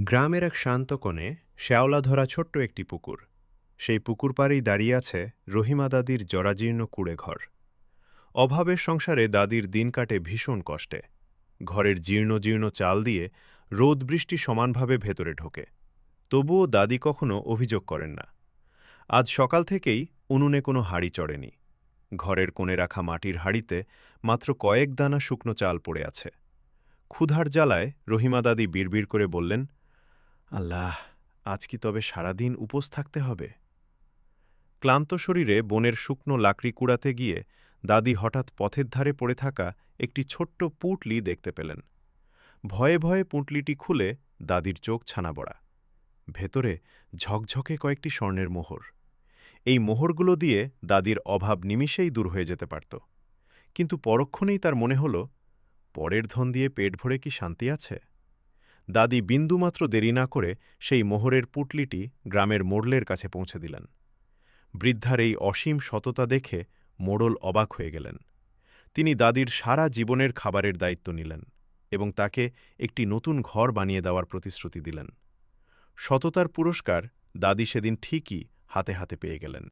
গ্রামের এক শান্ত কোণে শ্যাওলা ধরা ছোট্ট একটি পুকুর। সেই পুকুর পাড়েই দাঁড়িয়ে আছে রহিমা দাদির জরাজীর্ণ কুঁড়ে ঘর। অভাবের সংসারে দাদির দিন কাটে ভীষণ কষ্টে। ঘরের জীর্ণ জীর্ণ চাল দিয়ে রোদ বৃষ্টি সমানভাবে ভেতরে ঢোকে। তবুও দাদি কখনো অভিযোগ করেন না। আজ সকাল থেকেই উনুনে কোনো হাঁড়ি চড়েনি। ঘরের কোণে রাখা মাটির হাঁড়িতে মাত্র কয়েক দানা শুকনো চাল পড়ে আছে। ক্ষুধার জ্বালায় রহিমা দাদি বিড়বিড় করে বললেন, আল্লাহ, আজ কি তবে সারাদিন উপোস থাকতে হবে? ক্লান্ত শরীরে বনের শুকনো লাকড়ি কুড়াতে গিয়ে দাদি হঠাৎ পথের ধারে পড়ে থাকা একটি ছোট্ট পুঁটলি দেখতে পেলেন। ভয়ে ভয়ে পুঁটলিটি খুলে দাদির চোখ ছানাবড়া। ভেতরে ঝকঝকে কয়েকটি স্বর্ণের মোহর। এই মোহরগুলো দিয়ে দাদির অভাব নিমিষেই দূর হয়ে যেতে পারত। কিন্তু পরক্ষণেই তার মনে হল, পরের ধন দিয়ে পেট ভরে কি শান্তি আছে? দাদি বিন্দুমাত্র দেরি না করে সেই মোহরের পুঁটলিটি গ্রামের মোড়লের কাছে পৌঁছে দিলেন। বৃদ্ধার এই অসীম সততা দেখে মোড়ল অবাক হয়ে গেলেন। তিনি দাদির সারা জীবনের খাবারের দায়িত্ব নিলেন এবং তাকে একটি নতুন ঘর বানিয়ে দেওয়ার প্রতিশ্রুতি দিলেন। সততার পুরস্কার দাদি সেদিন ঠিকই হাতে হাতে পেয়ে গেলেন।